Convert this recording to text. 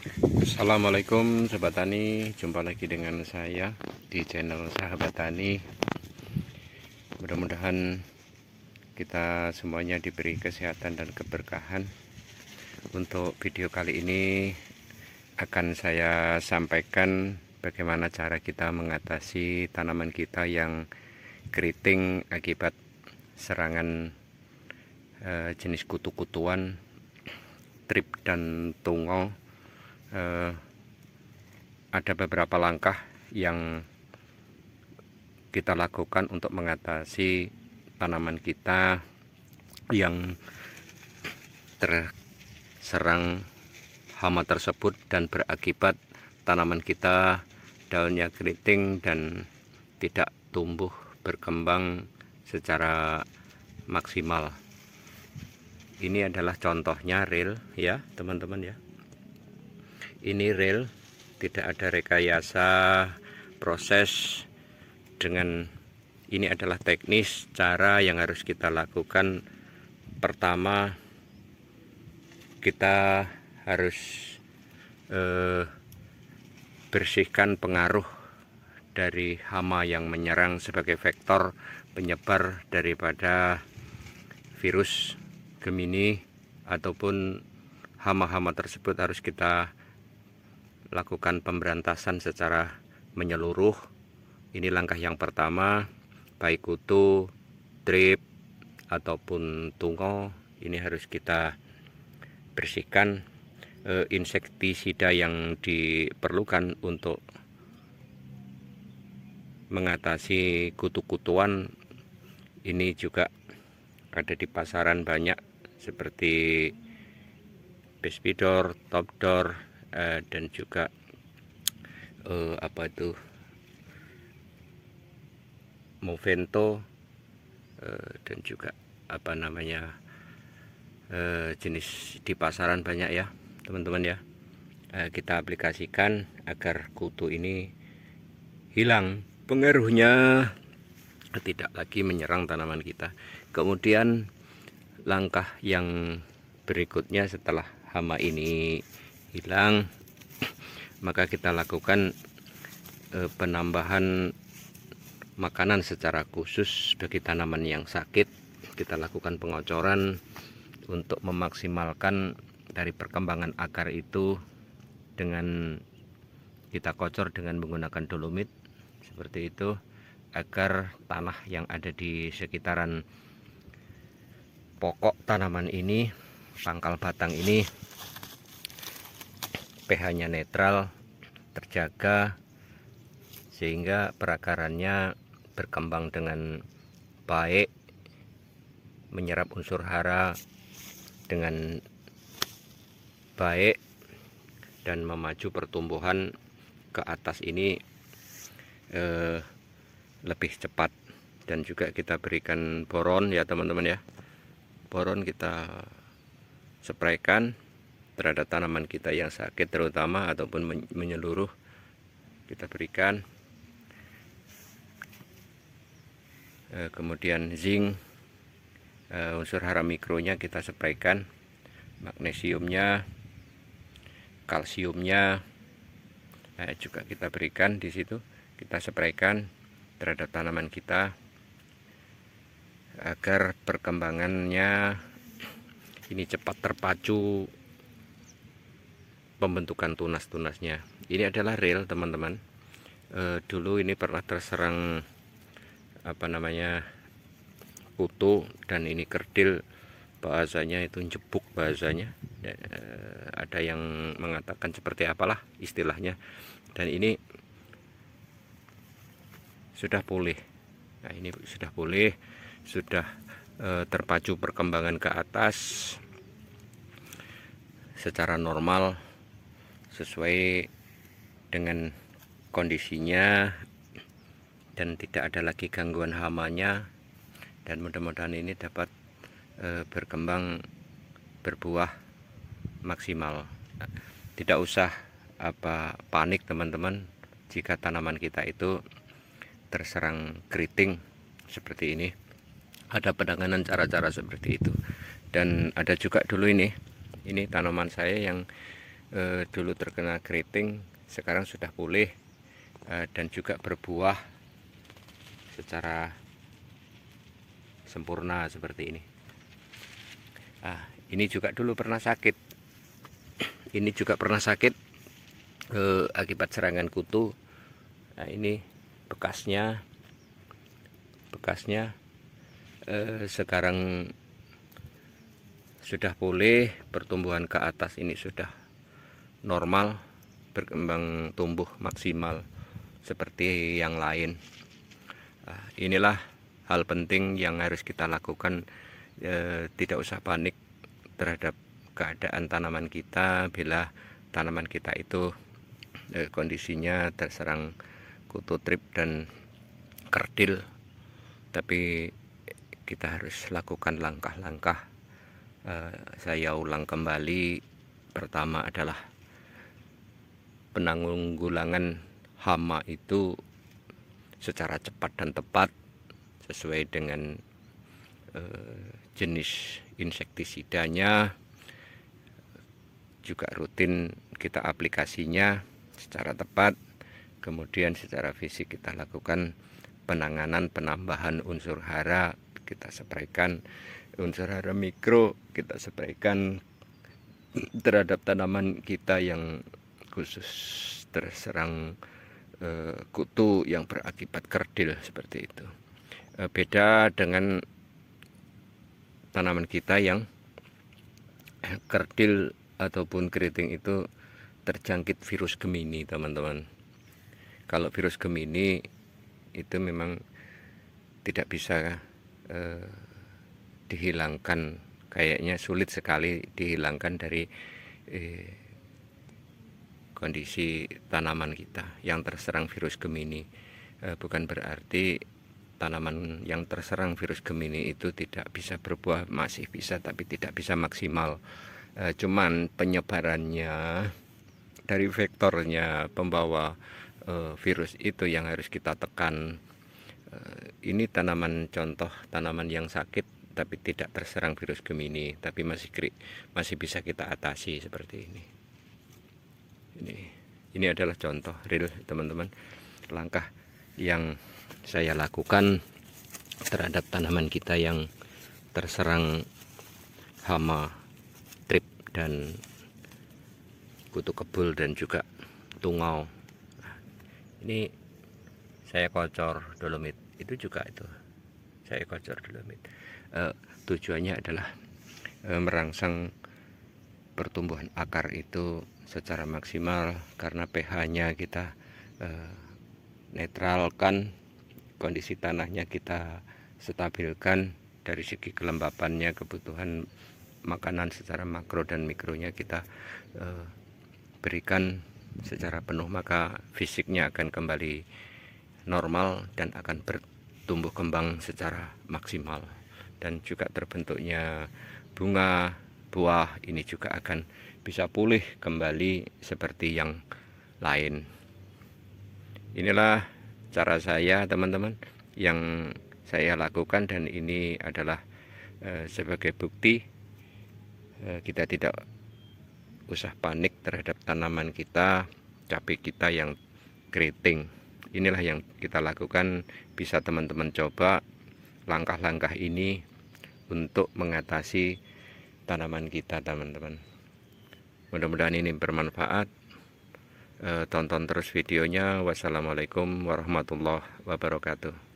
Assalamualaikum Sobat Tani, jumpa lagi dengan saya di channel Sahabat Tani. Mudah-mudahan kita semuanya diberi kesehatan dan keberkahan. Untuk video kali ini akan saya sampaikan bagaimana cara kita mengatasi tanaman kita yang keriting akibat serangan jenis kutu-kutuan, trip dan tungau. Ada beberapa langkah yang kita lakukan untuk mengatasi tanaman kita yang terserang hama tersebut dan berakibat tanaman kita daunnya keriting dan tidak tumbuh berkembang secara maksimal. Ini adalah contohnya real ya teman-teman ya. Ini real, tidak ada rekayasa proses. Dengan ini adalah teknis cara yang harus kita lakukan. Pertama, kita harus bersihkan pengaruh dari hama yang menyerang sebagai vektor penyebar daripada virus Gemini ataupun hama-hama tersebut. Harus kita lakukan pemberantasan secara menyeluruh. Ini langkah yang pertama, baik kutu, trip ataupun tungau, ini harus kita bersihkan. Insektisida yang diperlukan untuk mengatasi kutu-kutuan ini juga ada di pasaran banyak, seperti Bespidor, Topdor, dan juga Movento, dan juga jenis di pasaran banyak ya teman-teman ya. Kita aplikasikan agar kutu ini hilang pengaruhnya, tidak lagi menyerang tanaman kita. Kemudian langkah yang berikutnya setelah hama ini hilang, maka kita lakukan penambahan makanan secara khusus bagi tanaman yang sakit. Kita lakukan pengocoran untuk memaksimalkan dari perkembangan akar itu, dengan kita kocor dengan menggunakan dolomit seperti itu, agar tanah yang ada di sekitaran pokok tanaman ini, pangkal batang ini, pH-nya netral, terjaga, sehingga perakarannya berkembang dengan baik, menyerap unsur hara dengan baik, dan memaju pertumbuhan ke atas ini lebih cepat. Dan juga kita berikan boron ya teman-teman ya. Boron kita spraykan terhadap tanaman kita yang sakit terutama ataupun menyeluruh, kita berikan. Kemudian zinc, unsur hara mikronya kita spraykan, magnesiumnya, kalsiumnya juga kita berikan di situ. Kita spraykan terhadap tanaman kita agar perkembangannya ini cepat terpacu pembentukan tunas-tunasnya. Ini adalah real teman-teman. Dulu ini pernah terserang kutu, dan ini kerdil, bahasanya itu jebuk bahasanya. Ada yang mengatakan seperti apalah istilahnya. Dan ini sudah pulih. Nah, ini sudah pulih, sudah terpacu perkembangan ke atas secara normal sesuai dengan kondisinya, dan tidak ada lagi gangguan hamanya. Dan mudah-mudahan ini dapat berkembang, berbuah maksimal. Tidak usah panik teman-teman jika tanaman kita itu terserang keriting seperti ini. Ada penanganan cara-cara seperti itu. Dan ada juga dulu ini tanaman saya yang dulu terkena keriting, sekarang sudah pulih dan juga berbuah secara sempurna seperti ini. Ini juga dulu pernah sakit. Ini juga pernah sakit akibat serangan kutu. Nah, ini bekasnya sekarang sudah pulih, pertumbuhan ke atas ini sudah normal, berkembang tumbuh maksimal seperti yang lain. Inilah hal penting yang harus kita lakukan. Tidak usah panik terhadap keadaan tanaman kita bila tanaman kita itu kondisinya terserang kutu trip dan kerdil, tapi kita harus lakukan langkah-langkah. Saya ulang kembali, pertama adalah penanggulangan hama itu secara cepat dan tepat sesuai dengan jenis insektisidanya, juga rutin kita aplikasinya secara tepat. Kemudian secara fisik kita lakukan penanganan penambahan unsur hara, kita spraykan unsur hara mikro, kita spraykan terhadap tanaman kita yang khusus terserang kutu yang berakibat kerdil seperti itu. Beda dengan tanaman kita yang kerdil ataupun keriting itu terjangkit virus Gemini, teman-teman. Kalau virus Gemini itu memang tidak bisa dihilangkan, kayaknya sulit sekali dihilangkan dari kondisi tanaman kita yang terserang virus Gemini. Bukan berarti tanaman yang terserang virus Gemini itu tidak bisa berbuah, masih bisa, tapi tidak bisa maksimal. Cuman penyebarannya dari vektornya pembawa virus itu yang harus kita tekan. Ini tanaman contoh tanaman yang sakit tapi tidak terserang virus Gemini, tapi masih bisa kita atasi seperti ini. Ini adalah contoh real, teman-teman, langkah yang saya lakukan terhadap tanaman kita yang terserang hama trip dan kutu kebul dan juga tungau. Ini saya kocor dolomit, itu juga itu saya kocor dolomit. Tujuannya adalah merangsang pertumbuhan akar itu secara maksimal, karena pH-nya kita netralkan, kondisi tanahnya kita stabilkan, dari segi kelembapannya, kebutuhan makanan secara makro dan mikronya kita berikan secara penuh, maka fisiknya akan kembali normal dan akan bertumbuh kembang secara maksimal, dan juga terbentuknya bunga, buah ini juga akan bisa pulih kembali seperti yang lain. Inilah cara saya, teman-teman, yang saya lakukan, dan ini adalah sebagai bukti kita tidak usah panik terhadap tanaman kita, cabai kita yang keriting. Inilah yang kita lakukan. Bisa teman-teman coba langkah-langkah ini untuk mengatasi tanaman kita, teman-teman. Mudah-mudahan ini bermanfaat. Tonton terus videonya. Wassalamualaikum warahmatullahi wabarakatuh.